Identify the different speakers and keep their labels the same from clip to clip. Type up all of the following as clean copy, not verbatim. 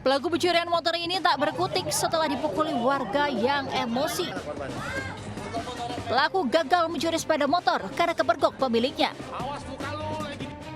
Speaker 1: Pelaku pencurian motor ini tak berkutik setelah dipukuli warga yang emosi. Pelaku gagal mencuri sepeda motor karena kepergok pemiliknya.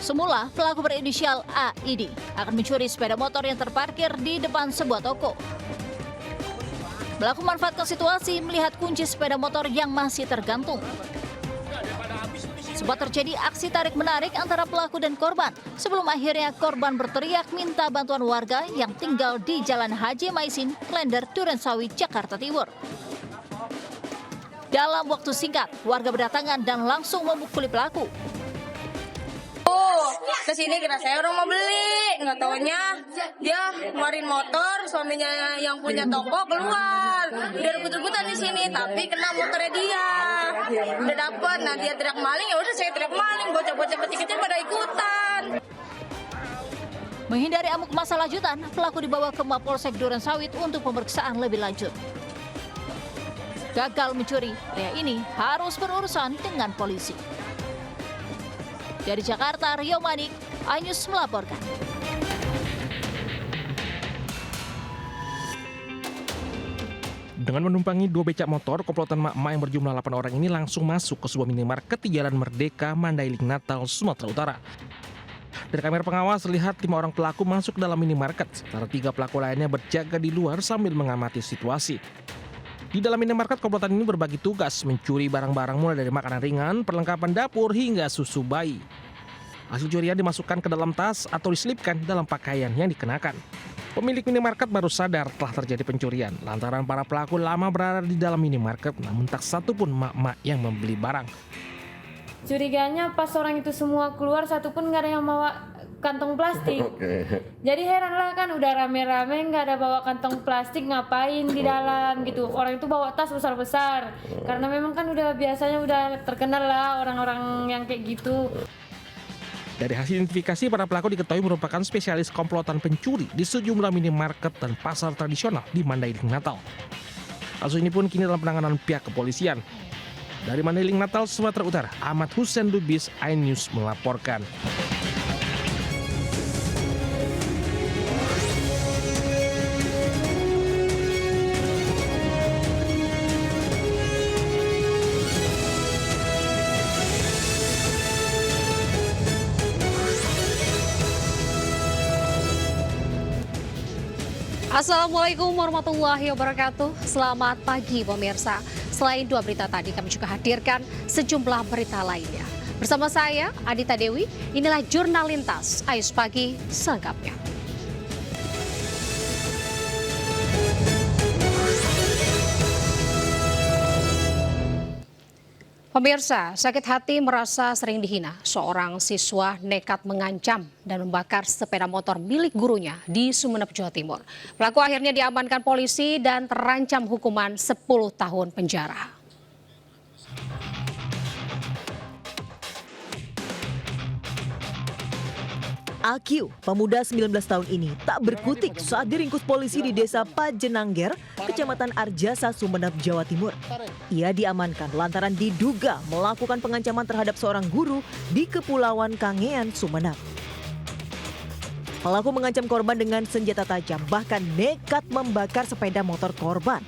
Speaker 1: Semula, pelaku berinisial AID akan mencuri sepeda motor yang terparkir di depan sebuah toko. Pelaku memanfaatkan situasi melihat kunci sepeda motor yang masih tergantung. Sempat terjadi aksi tarik-menarik antara pelaku dan korban sebelum akhirnya korban berteriak minta bantuan warga yang tinggal di Jalan Haji Maisin, Klender, Durensawi, Jakarta Timur. Dalam waktu singkat, warga berdatangan dan langsung memukuli pelaku.
Speaker 2: Kesini kira saya orang mau beli, nggak taunya dia ngeluarin motor, suaminya yang punya toko keluar, udah rebut-rebutan di sini, tapi kena motornya dia, udah dapet, nah dia teriak maling, ya udah saya teriak maling, bocah-bocah kecil-kecil pada ikutan.
Speaker 1: Menghindari amuk masa lanjutan, pelaku dibawa ke Mapolsek Durensawit untuk pemeriksaan lebih lanjut. Gagal mencuri, pria ini harus berurusan dengan polisi. Dari Jakarta, Rio Manik, iNews melaporkan.
Speaker 3: Dengan menumpangi 2 becak motor, komplotan mak-mak yang berjumlah 8 orang ini langsung masuk ke sebuah minimarket di Jalan Merdeka, Mandailing, Natal, Sumatera Utara. Dari kamera pengawas terlihat 5 orang pelaku masuk ke dalam minimarket, sementara 3 pelaku lainnya berjaga di luar sambil mengamati situasi. Di dalam minimarket, komplotan ini berbagi tugas mencuri barang-barang mulai dari makanan ringan, perlengkapan dapur, hingga susu bayi. Hasil curian dimasukkan ke dalam tas atau diselipkan dalam pakaian yang dikenakan. Pemilik minimarket baru sadar telah terjadi pencurian lantaran para pelaku lama berada di dalam minimarket, namun tak satu pun mak-mak yang membeli barang.
Speaker 4: Curiganya pas orang itu semua keluar, satu pun nggak ada yang bawa kantong plastik. Jadi heran lah, kan udah rame-rame nggak ada bawa kantong plastik, ngapain di dalam gitu. Orang itu bawa tas besar-besar karena memang kan udah biasanya udah terkenal lah orang-orang yang kayak gitu.
Speaker 3: Dari hasil identifikasi, para pelaku diketahui merupakan spesialis komplotan pencuri di sejumlah minimarket dan pasar tradisional di Mandailing, Natal. Kasus ini pun kini dalam penanganan pihak kepolisian. Dari Mandailing, Natal, Sumatera Utara, Ahmad Hussein Lubis, iNews melaporkan.
Speaker 5: Assalamualaikum warahmatullahi wabarakatuh. Selamat pagi pemirsa. Selain 2 berita tadi, kami juga hadirkan sejumlah berita lainnya. Bersama saya, Adita Dewi, inilah Jurnal Lintas. Ayo pagi selengkapnya. Pemirsa, sakit hati merasa sering dihina. Seorang siswa nekat mengancam dan membakar sepeda motor milik gurunya di Sumeneb, Jawa Timur. Pelaku akhirnya diamankan polisi dan terancam hukuman 10 tahun penjara.
Speaker 6: AQ, pemuda 19 tahun ini, tak berkutik saat diringkus polisi di desa Pajenangger, Kecamatan Arjasa, Sumeneb, Jawa Timur. Ia diamankan lantaran diduga melakukan pengancaman terhadap seorang guru di Kepulauan Kangean, Sumeneb. Pelaku mengancam korban dengan senjata tajam, bahkan nekat membakar sepeda motor korban.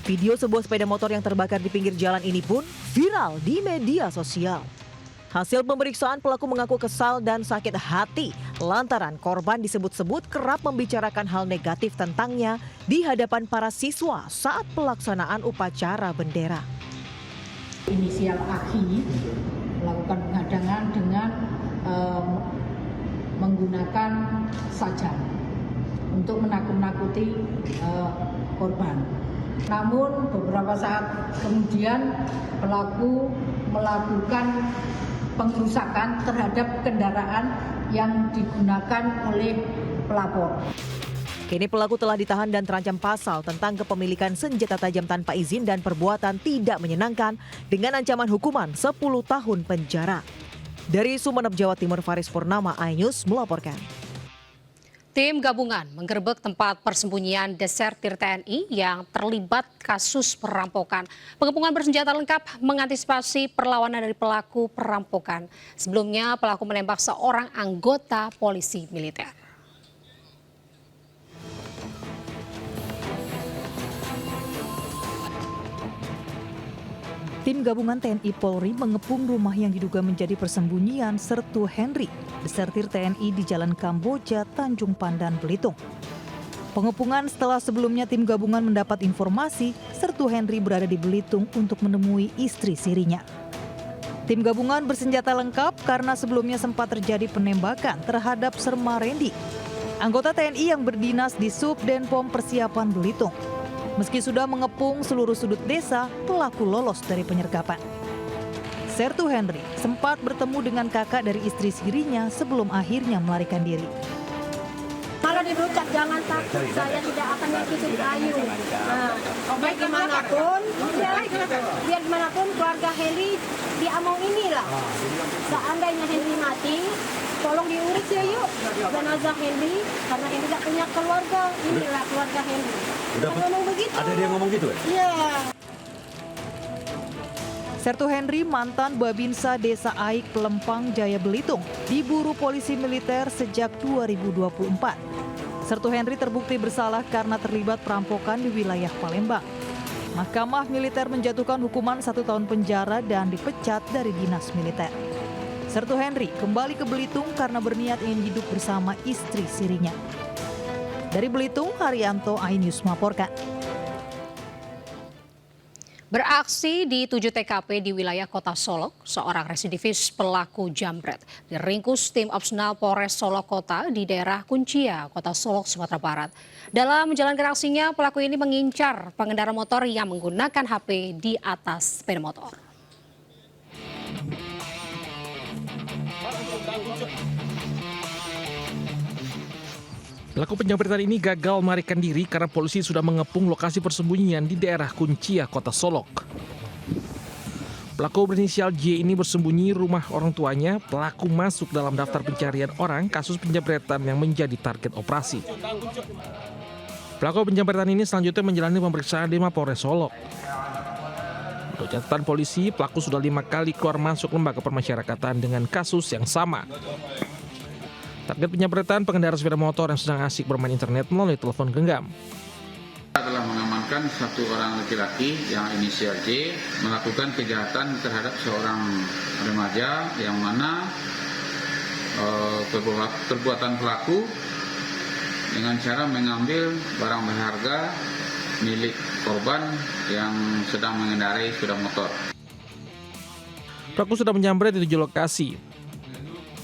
Speaker 6: Video sebuah sepeda motor yang terbakar di pinggir jalan ini pun viral di media sosial. Hasil pemeriksaan, pelaku mengaku kesal dan sakit hati lantaran korban disebut-sebut kerap membicarakan hal negatif tentangnya di hadapan para siswa saat pelaksanaan upacara bendera.
Speaker 7: Inisial AKI melakukan penghadangan dengan menggunakan saja untuk menakut-nakuti korban. Namun beberapa saat kemudian pelaku melakukan pengerusakan terhadap kendaraan yang digunakan oleh pelapor.
Speaker 6: Kini pelaku telah ditahan dan terancam pasal tentang kepemilikan senjata tajam tanpa izin dan perbuatan tidak menyenangkan dengan ancaman hukuman 10 tahun penjara. Dari Sumeneb, Jawa Timur, Faris Purnama, iNews melaporkan.
Speaker 5: Tim gabungan menggerebek tempat persembunyian desertir TNI yang terlibat kasus perampokan. Pengepungan bersenjata lengkap mengantisipasi perlawanan dari pelaku perampokan. Sebelumnya pelaku menembak seorang anggota polisi militer.
Speaker 6: Tim gabungan TNI Polri mengepung rumah yang diduga menjadi persembunyian Sertu Henry, desertir TNI di Jalan Kamboja, Tanjung Pandan, Belitung. Pengepungan setelah sebelumnya tim gabungan mendapat informasi Sertu Henry berada di Belitung untuk menemui istri sirinya. Tim gabungan bersenjata lengkap karena sebelumnya sempat terjadi penembakan terhadap Serma Rendi, anggota TNI yang berdinas di Subdenpom Persiapan Belitung. Meski sudah mengepung seluruh sudut desa, pelaku lolos dari penyergapan. Sertu Henry sempat bertemu dengan kakak dari istri sirinya sebelum akhirnya melarikan diri.
Speaker 8: Kalau diucap jangan takut, saya tidak akan nyakitin Ayu. Biar dimanapun, biar dimanapun keluarga Henry diamong inilah. Seandainya Henry mati, tolong diurus ya yuk jenazah Henry, karena Henry tidak punya keluarga. Inilah keluarga Henry. Ngomong begitu.
Speaker 9: Ada dia ngomong gitu ya?
Speaker 8: Iya.
Speaker 6: Sertu Henry, mantan Babinsa Desa Aik, Pelempang, Jaya Belitung, diburu polisi militer sejak 2024. Sertu Henry terbukti bersalah karena terlibat perampokan di wilayah Palembang. Mahkamah militer menjatuhkan hukuman 1 tahun penjara dan dipecat dari dinas militer. Sertu Henry kembali ke Belitung karena berniat ingin hidup bersama istri sirinya. Dari Belitung, Haryanto, iNews melaporkan.
Speaker 5: Beraksi di 7 TKP di wilayah Kota Solok, seorang residivis pelaku jambret diringkus tim Opsnal Polres Solok Kota di daerah Kuncia, Kota Solok, Sumatera Barat. Dalam menjalankan aksinya, pelaku ini mengincar pengendara motor yang menggunakan HP di atas sepeda motor.
Speaker 3: Pelaku penjamretan ini gagal melarikan diri karena polisi sudah mengepung lokasi persembunyian di daerah Kuncia, Kota Solok. Pelaku berinisial J ini bersembunyi rumah orang tuanya. Pelaku masuk dalam daftar pencarian orang kasus penjamretan yang menjadi target operasi. Pelaku penjamretan ini selanjutnya menjalani pemeriksaan di Mapolres Solok. Menurut catatan polisi, pelaku sudah 5 kali keluar masuk lembaga permasyarakatan dengan kasus yang sama. Target penyamretan pengendara sepeda motor yang sedang asik bermain internet melalui telepon genggam.
Speaker 10: Kita telah mengamankan 1 orang laki-laki yang inisial J melakukan kejahatan terhadap seorang remaja yang mana perbuatan pelaku dengan cara mengambil barang berharga milik korban yang sedang mengendarai sepeda motor.
Speaker 3: Pelaku sudah menjamret di 7 lokasi.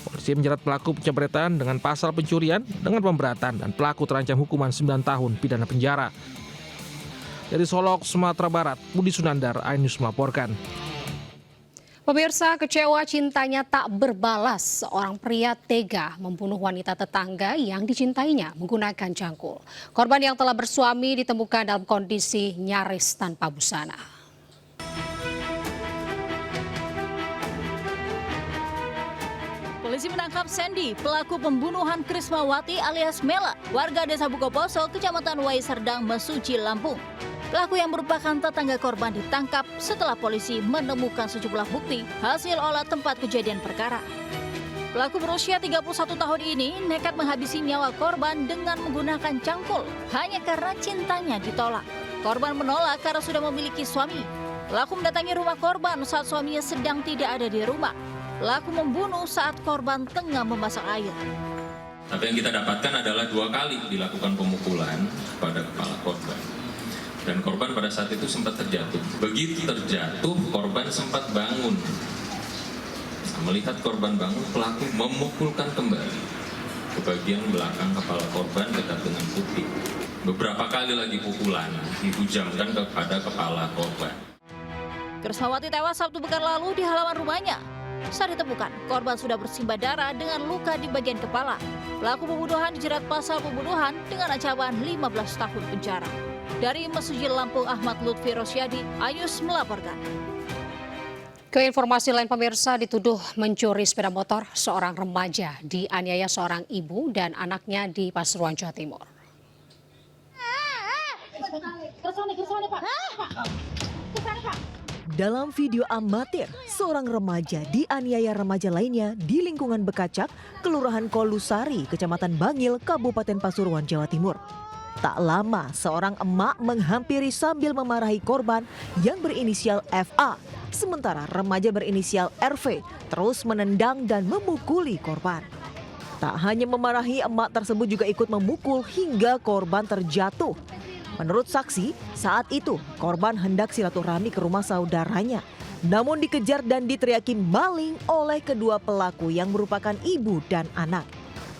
Speaker 3: Polisi menjerat pelaku penjamretan dengan pasal pencurian dengan pemberatan dan pelaku terancam hukuman 9 tahun pidana penjara. Dari Solok, Sumatera Barat, Budi Sunandar, iNews melaporkan.
Speaker 5: Pemirsa, kecewa cintanya tak berbalas, seorang pria tega membunuh wanita tetangga yang dicintainya menggunakan cangkul. Korban yang telah bersuami ditemukan dalam kondisi nyaris tanpa busana.
Speaker 1: Polisi menangkap Sandy, pelaku pembunuhan Krismawati alias Mela, warga desa Bukoposo, Kecamatan Wai Serdang, Mesuji, Lampung. Pelaku yang merupakan tetangga korban ditangkap setelah polisi menemukan sejumlah bukti hasil olah tempat kejadian perkara. Pelaku berusia 31 tahun ini nekat menghabisi nyawa korban dengan menggunakan cangkul hanya karena cintanya ditolak. Korban menolak karena sudah memiliki suami. Pelaku mendatangi rumah korban saat suaminya sedang tidak ada di rumah. Pelaku membunuh saat korban tengah memasak air.
Speaker 11: Tapi yang kita dapatkan adalah 2 kali dilakukan pemukulan pada kepala korban. Dan korban pada saat itu sempat terjatuh. Begitu terjatuh, korban sempat bangun. Melihat korban bangun, pelaku memukulkan kembali ke bagian belakang kepala korban dekat dengan kuping. Beberapa kali lagi pukulan dihujamkan kepada kepala korban.
Speaker 1: Krismawati tewas Sabtu pekan lalu di halaman rumahnya. Saat ditemukan, korban sudah bersimbah darah dengan luka di bagian kepala. Pelaku pembunuhan dijerat pasal pembunuhan dengan ancaman 15 tahun penjara. Dari Mesuji, Lampung, Ahmad Lutfi Rosyadi, iNews melaporkan.
Speaker 5: Ke informasi lain, pemirsa, dituduh mencuri sepeda motor seorang remaja dianiaya seorang ibu dan anaknya di Pasuruan, Jawa Timur.
Speaker 6: Dalam video amatir, seorang remaja dianiaya remaja lainnya di lingkungan Bekacak, Kelurahan Kolusari, Kecamatan Bangil, Kabupaten Pasuruan, Jawa Timur. Tak lama, seorang emak menghampiri sambil memarahi korban yang berinisial FA. Sementara remaja berinisial RV terus menendang dan memukuli korban. Tak hanya memarahi, emak tersebut juga ikut memukul hingga korban terjatuh. Menurut saksi, saat itu korban hendak silaturahmi ke rumah saudaranya. Namun dikejar dan diteriaki maling oleh kedua pelaku yang merupakan ibu dan anak.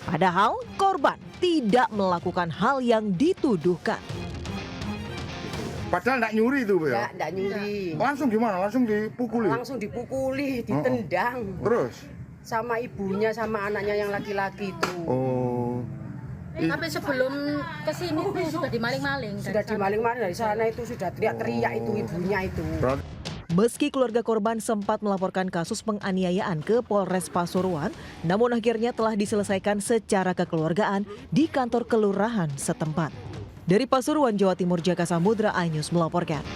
Speaker 6: Padahal korban tidak melakukan hal yang dituduhkan.
Speaker 9: Padahal nggak nyuri itu, ya?
Speaker 12: Nggak nyuri.
Speaker 9: Langsung gimana? Langsung dipukuli?
Speaker 12: Langsung dipukuli, ditendang.
Speaker 9: Terus?
Speaker 12: Sama ibunya, sama anaknya yang laki-laki itu.
Speaker 9: Oh.
Speaker 2: Tapi sebelum kesini sudah dimaling-maling.
Speaker 12: Sudah dimaling-maling dari sana itu, sudah teriak-teriak itu ibunya itu.
Speaker 6: Meski keluarga korban sempat melaporkan kasus penganiayaan ke Polres Pasuruan, namun akhirnya telah diselesaikan secara kekeluargaan di kantor kelurahan setempat. Dari Pasuruan, Jawa Timur, Jaka Samudra, iNews melaporkan.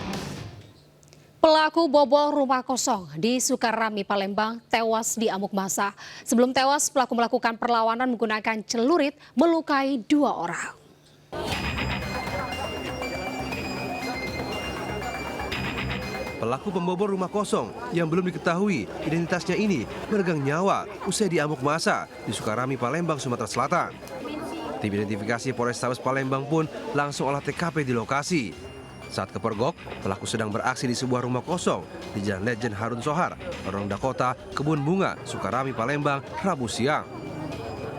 Speaker 5: Pelaku bobol rumah kosong di Sukarami, Palembang tewas di amuk massa. Sebelum tewas, pelaku melakukan perlawanan menggunakan celurit melukai 2 orang.
Speaker 13: Pelaku pembobol rumah kosong yang belum diketahui identitasnya ini meregang nyawa usai diamuk massa di Sukarami, Palembang, Sumatera Selatan. Tim identifikasi Polrestabes Palembang pun langsung olah TKP di lokasi. Saat kepergok, pelaku sedang beraksi di sebuah rumah kosong di Jalan Lejen Harun Sohar, Lorong Dakota, Kebun Bunga, Sukarami, Palembang, Rabu siang.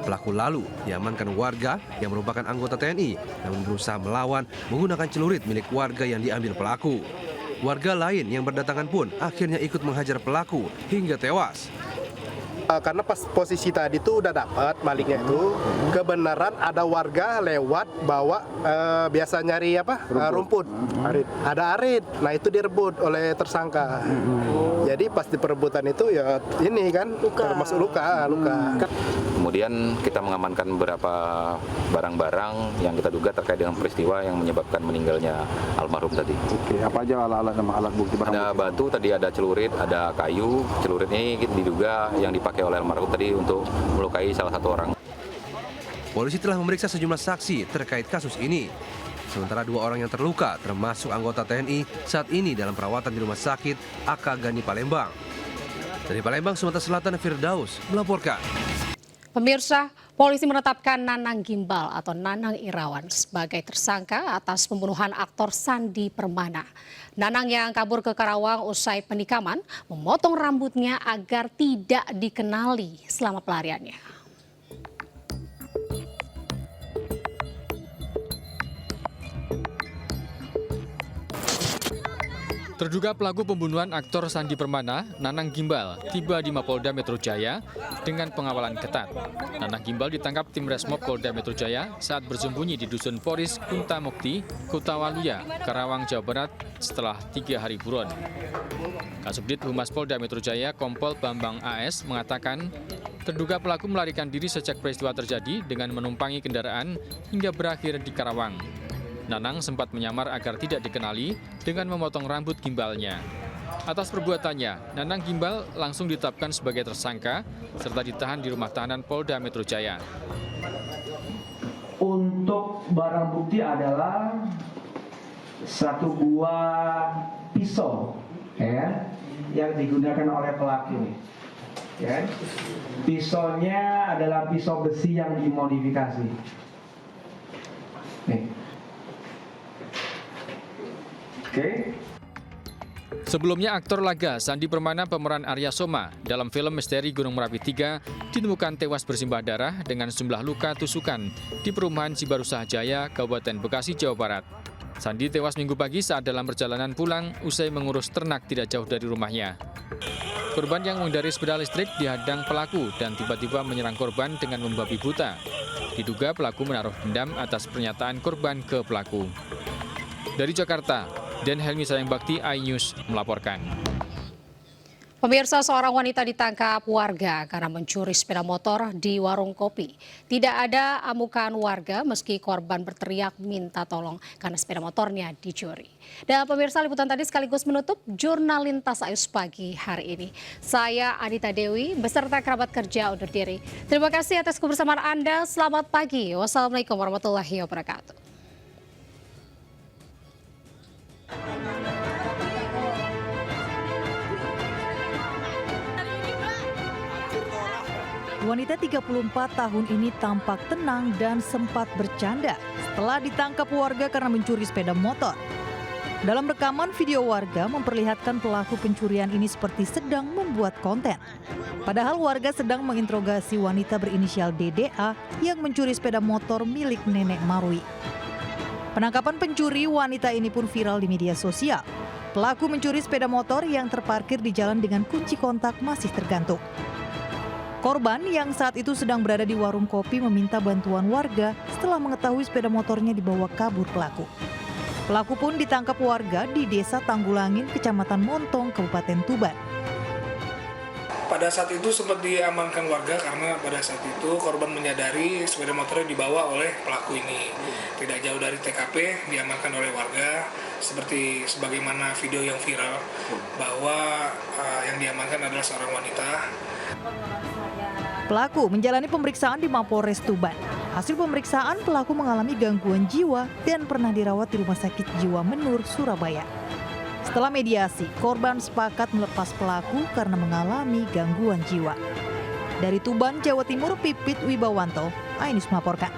Speaker 13: Pelaku lalu diamankan warga yang merupakan anggota TNI namun berusaha melawan menggunakan celurit milik warga yang diambil pelaku. Warga lain yang berdatangan pun akhirnya ikut menghajar pelaku hingga tewas.
Speaker 14: Karena pas posisi tadi tuh udah dapat malingnya itu, kebenaran ada warga lewat bawa biasa nyari rumput. Ada arit, nah itu direbut oleh tersangka. Jadi pas di perebutan itu ya ini kan termasuk luka.
Speaker 15: Kemudian kita mengamankan beberapa barang-barang yang kita duga terkait dengan peristiwa yang menyebabkan meninggalnya almarhum tadi.
Speaker 9: Oke, apa aja alat bukti barang?
Speaker 15: Ada batu tadi, ada celurit, ada kayu. Celurit ini diduga yang dipakai oleh almarhum tadi untuk melukai salah satu orang.
Speaker 13: Polisi telah memeriksa sejumlah saksi terkait kasus ini. Sementara 2 orang yang terluka termasuk anggota TNI saat ini dalam perawatan di Rumah Sakit AK Gani Palembang. Dari Palembang, Sumatera Selatan, Firdaus melaporkan.
Speaker 5: Pemirsa, polisi menetapkan Nanang Gimbal atau Nanang Irawan sebagai tersangka atas pembunuhan aktor Sandi Permana. Nanang yang kabur ke Karawang usai penikaman memotong rambutnya agar tidak dikenali selama pelariannya.
Speaker 16: Terduga pelaku pembunuhan aktor Sandi Permana, Nanang Gimbal, tiba di Mapolda Metro Jaya dengan pengawalan ketat. Nanang Gimbal ditangkap tim Resmob Polda Metro Jaya saat bersembunyi di Dusun Poris, Kunta Mukti, Kota Waluya, Karawang, Jawa Barat setelah 3 hari buron. Kasubdit Humas Polda Metro Jaya, Kompol Bambang AS, mengatakan terduga pelaku melarikan diri sejak peristiwa terjadi dengan menumpangi kendaraan hingga berakhir di Karawang. Nanang sempat menyamar agar tidak dikenali dengan memotong rambut Gimbalnya. Atas perbuatannya, Nanang Gimbal langsung ditetapkan sebagai tersangka serta ditahan di rumah tahanan Polda Metro Jaya.
Speaker 17: Untuk barang bukti adalah 1 buah pisau yang digunakan oleh pelaku. Pisaunya adalah pisau besi yang dimodifikasi. Nih.
Speaker 16: Sebelumnya aktor laga Sandi Permana pemeran Arya Soma dalam film Misteri Gunung Merapi 3 ditemukan tewas bersimbah darah dengan sejumlah luka tusukan di perumahan Cibarusah Jaya, Kabupaten Bekasi, Jawa Barat. Sandi tewas Minggu pagi saat dalam perjalanan pulang usai mengurus ternak tidak jauh dari rumahnya. Korban yang mengendari sepeda listrik dihadang pelaku dan tiba-tiba menyerang korban dengan membabi buta. Diduga pelaku menaruh dendam atas pernyataan korban ke pelaku. Dari Jakarta, Dan Helmi Sayang Bakti, iNews melaporkan.
Speaker 5: Pemirsa, seorang wanita ditangkap warga karena mencuri sepeda motor di warung kopi. Tidak ada amukan warga meski korban berteriak minta tolong karena sepeda motornya dicuri. Dan pemirsa, liputan tadi sekaligus menutup Jurnal Lintas Ayus pagi hari ini. Saya Anita Dewi beserta kerabat kerja undur diri. Terima kasih atas kebersamaan Anda. Selamat pagi. Wassalamualaikum warahmatullahi wabarakatuh.
Speaker 6: Wanita 34 tahun ini tampak tenang dan sempat bercanda setelah ditangkap warga karena mencuri sepeda motor. Dalam rekaman video warga memperlihatkan pelaku pencurian ini seperti sedang membuat konten. Padahal warga sedang menginterogasi wanita berinisial DDA yang mencuri sepeda motor milik nenek Marwi. Penangkapan pencuri wanita ini pun viral di media sosial. Pelaku mencuri sepeda motor yang terparkir di jalan dengan kunci kontak masih tergantung. Korban yang saat itu sedang berada di warung kopi meminta bantuan warga setelah mengetahui sepeda motornya dibawa kabur pelaku. Pelaku pun ditangkap warga di Desa Tanggulangin, Kecamatan Montong, Kabupaten Tuban.
Speaker 18: Pada saat itu sempat diamankan warga karena pada saat itu korban menyadari sepeda motornya dibawa oleh pelaku ini. Tidak jauh dari TKP diamankan oleh warga seperti sebagaimana video yang viral bahwa yang diamankan adalah seorang wanita.
Speaker 6: Pelaku menjalani pemeriksaan di Mapolres Tuban. Hasil pemeriksaan pelaku mengalami gangguan jiwa dan pernah dirawat di Rumah Sakit Jiwa Menur, Surabaya. Setelah mediasi, korban sepakat melepas pelaku karena mengalami gangguan jiwa. Dari Tuban, Jawa Timur, Pipit Wibawanto, Ainus melaporkan.